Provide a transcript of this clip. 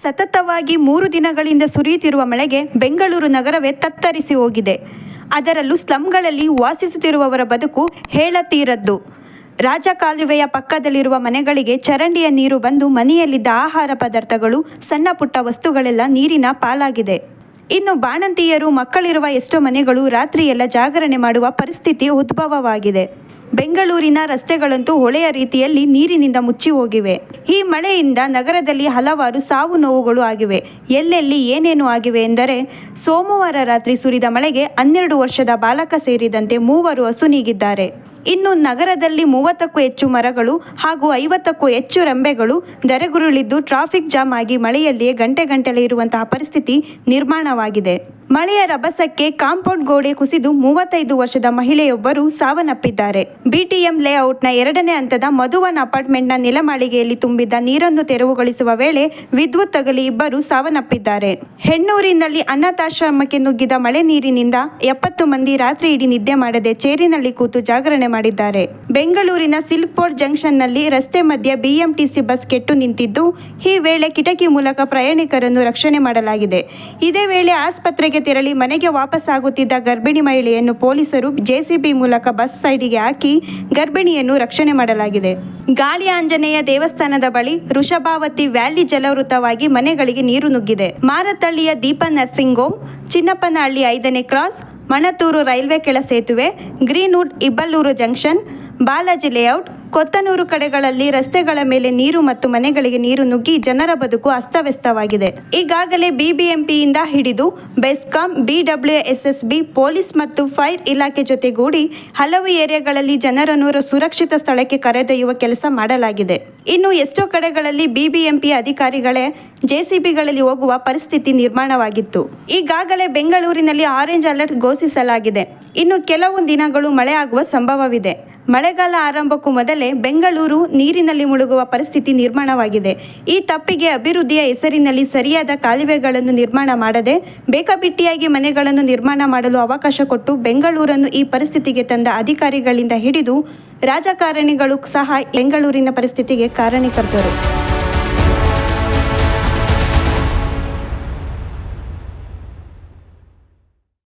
ಸತತವಾಗಿ 3 ದಿನಗಳಿಂದ ಸುರಿಯುತ್ತಿರುವ ಮಳೆಗೆ ಬೆಂಗಳೂರು ನಗರವೇ ತತ್ತರಿಸಿ ಹೋಗಿದೆ. ಅದರಲ್ಲೂ ಸ್ಲಂಗಳಲ್ಲಿ ವಾಸಿಸುತ್ತಿರುವವರ ಬದುಕು ಹೇಳತೀರದ್ದು. ರಾಜಕಾಲುವೆಯ ಪಕ್ಕದಲ್ಲಿರುವ ಮನೆಗಳಿಗೆ ಚರಂಡಿಯ ನೀರು ಬಂದು ಮನೆಯಲ್ಲಿದ್ದ ಆಹಾರ ಪದಾರ್ಥಗಳು, ಸಣ್ಣ ಪುಟ್ಟ ವಸ್ತುಗಳೆಲ್ಲ ನೀರಿನ ಪಾಲಾಗಿದೆ. ಇನ್ನು ಬಾಣಂತಿಯರು, ಮಕ್ಕಳಿರುವ ಎಷ್ಟೋ ಮನೆಗಳು ರಾತ್ರಿಯೆಲ್ಲ ಜಾಗರಣೆ ಮಾಡುವ ಪರಿಸ್ಥಿತಿ ಉದ್ಭವವಾಗಿದೆ. ಬೆಂಗಳೂರಿನ ರಸ್ತೆಗಳಂತೂ ಹೊಳೆಯ ರೀತಿಯಲ್ಲಿ ನೀರಿನಿಂದ ಮುಚ್ಚಿ ಹೋಗಿವೆ. ಈ ಮಳೆಯಿಂದ ನಗರದಲ್ಲಿ ಹಲವಾರು ಸಾವು ನೋವುಗಳು ಆಗಿವೆ. ಎಲ್ಲೆಲ್ಲಿ ಏನೇನು ಆಗಿವೆ ಎಂದರೆ, ಸೋಮವಾರ ರಾತ್ರಿ ಸುರಿದ ಮಳೆಗೆ 12 ವರ್ಷದ ಬಾಲಕ ಸೇರಿದಂತೆ 3 ಅಸುನೀಗಿದ್ದಾರೆ. ಇನ್ನು ನಗರದಲ್ಲಿ 30ಕ್ಕೂ ಹೆಚ್ಚು ಮರಗಳು ಹಾಗೂ 50ಕ್ಕೂ ಹೆಚ್ಚು ರೆಂಬೆಗಳು ಧರೆಗುರುಳಿದ್ದು ಟ್ರಾಫಿಕ್ ಜಾಮ್ ಆಗಿ ಮಳೆಯಲ್ಲಿಯೇ ಗಂಟೆಗಟ್ಟಲೆ ಇರುವಂತಹ ಪರಿಸ್ಥಿತಿ ನಿರ್ಮಾಣವಾಗಿದೆ. ಮಳೆಯ ರಭಸಕ್ಕೆ ಕಾಂಪೌಂಡ್ ಗೋಡೆ ಕುಸಿದು 35 ವರ್ಷದ ಮಹಿಳೆಯೊಬ್ಬರು ಸಾವನ್ನಪ್ಪಿದ್ದಾರೆ. ಬಿಟಿಎಂ ಲೇಔಟ್ನ 2ನೇ ಹಂತದ ಮಧುವನ್ ಅಪಾರ್ಟ್ಮೆಂಟ್ನ ನೆಲಮಾಳಿಗೆಯಲ್ಲಿ ತುಂಬಿದ್ದ ನೀರನ್ನು ತೆರವುಗೊಳಿಸುವ ವೇಳೆ ವಿದ್ಯುತ್ ತಗುಲಿ ಇಬ್ಬರು ಸಾವನ್ನಪ್ಪಿದ್ದಾರೆ. ಹೆಣ್ಣೂರಿನಲ್ಲಿ ಅನಾಥಾಶ್ರಮಕ್ಕೆ ನುಗ್ಗಿದ ಮಳೆ ನೀರಿನಿಂದ 70 ಮಂದಿ ರಾತ್ರಿ ಇಡೀ ನಿದ್ದೆ ಮಾಡದೆ ಚೇರಿನಲ್ಲಿ ಕೂತು ಜಾಗರಣೆ ಮಾಡಿದ್ದಾರೆ. ಬೆಂಗಳೂರಿನ ಸಿಲ್ಕ್ ಬೋರ್ಡ್ ಜಂಕ್ಷನ್ನಲ್ಲಿ ರಸ್ತೆ ಮಧ್ಯೆ ಬಿಎಂಟಿಸಿ ಬಸ್ ಕೆಟ್ಟು ನಿಂತಿದ್ದು, ಈ ವೇಳೆ ಕಿಟಕಿ ಮೂಲಕ ಪ್ರಯಾಣಿಕರನ್ನು ರಕ್ಷಣೆ ಮಾಡಲಾಗಿದೆ. ಇದೇ ವೇಳೆ ಆಸ್ಪತ್ರೆಗೆ ತೆರಳಿ ಮನೆಗೆ ವಾಪಸ್ಸಾಗುತ್ತಿದ್ದ ಗರ್ಭಿಣಿ ಮಹಿಳೆಯನ್ನು ಪೊಲೀಸರು ಜೆಸಿಬಿ ಮೂಲಕ ಬಸ್ ಸೈಡಿಗೆ ಹಾಕಿ ಗರ್ಭಿಣಿಯನ್ನು ರಕ್ಷಣೆ ಮಾಡಲಾಗಿದೆ. ಗಾಳಿ ಆಂಜನೇಯ ದೇವಸ್ಥಾನದ ಬಳಿ ವೃಷಭಾವತಿ ವ್ಯಾಲಿ ಜಲವೃತವಾಗಿ ಮನೆಗಳಿಗೆ ನೀರು ನುಗ್ಗಿದೆ. ಮಾರತಳ್ಳಿಯ ದೀಪ ನರ್ಸಿಂಗ್ ಹೋಮ್, ಚಿನ್ನಪ್ಪನಹಳ್ಳಿ 5ನೇ ಕ್ರಾಸ್, ಮಣತೂರು ರೈಲ್ವೆ ಕೆಳ ಸೇತುವೆ, Greenwood Ibbalur junction, Balaji layout, Kothanur ಕಡೆಗಳಲ್ಲಿ ರಸ್ತೆಗಳ ಮೇಲೆ ನೀರು ಮತ್ತು ಮನೆಗಳಿಗೆ ನೀರು ನುಗ್ಗಿ ಜನರ ಬದುಕು ಅಸ್ತವ್ಯಸ್ತವಾಗಿದೆ. ಈಗಾಗಲೇ ಬಿಬಿಎಂಪಿಯಿಂದ ಹಿಡಿದು ಬೆಸ್ಕಾಂ, ಬಿಡಬ್ಲ್ಯೂಎಸ್ಎಸ್ಬಿ, ಪೊಲೀಸ್ ಮತ್ತು ಫೈರ್ ಇಲಾಖೆ ಜೊತೆಗೂಡಿ ಹಲವು ಏರಿಯಾಗಳಲ್ಲಿ ಜನರನ್ನು ಸುರಕ್ಷಿತ ಸ್ಥಳಕ್ಕೆ ಕರೆದೊಯ್ಯುವ ಕೆಲಸ ಮಾಡಲಾಗಿದೆ. ಇನ್ನು ಎಷ್ಟೋ ಕಡೆಗಳಲ್ಲಿ ಬಿಬಿಎಂಪಿ ಅಧಿಕಾರಿಗಳೇ ಜೆಸಿಬಿಗಳಲ್ಲಿ ಹೋಗುವ ಪರಿಸ್ಥಿತಿ ನಿರ್ಮಾಣವಾಗಿತ್ತು. ಈಗಾಗಲೇ ಬೆಂಗಳೂರಿನಲ್ಲಿ ಆರೆಂಜ್ ಅಲರ್ಟ್ ಘೋಷಿಸಲಾಗಿದೆ. ಇನ್ನು ಕೆಲವು ದಿನಗಳು ಮಳೆ ಆಗುವ ಸಂಭವವಿದೆ. ಮಳೆಗಾಲ ಆರಂಭಕ್ಕೂ ಮೊದಲೇ ಬೆಂಗಳೂರು ನೀರಿನಲ್ಲಿ ಮುಳುಗುವ ಪರಿಸ್ಥಿತಿ ನಿರ್ಮಾಣವಾಗಿದೆ. ಈ ತಪ್ಪಿಗೆ ಅಭಿವೃದ್ಧಿಯ ಹೆಸರಿನಲ್ಲಿ ಸರಿಯಾದ ಕಾಲುವೆಗಳನ್ನು ನಿರ್ಮಾಣ ಮಾಡದೆ ಬೇಕಾಬಿಟ್ಟಿಯಾಗಿ ಮನೆಗಳನ್ನು ನಿರ್ಮಾಣ ಮಾಡಲು ಅವಕಾಶ ಕೊಟ್ಟು ಬೆಂಗಳೂರನ್ನು ಈ ಪರಿಸ್ಥಿತಿಗೆ ತಂದ ಅಧಿಕಾರಿಗಳಿಂದ ಹಿಡಿದು ರಾಜಕಾರಣಿಗಳು ಸಹ ಬೆಂಗಳೂರಿನ ಪರಿಸ್ಥಿತಿಗೆ ಕಾರಣೀಕರ್ತರು.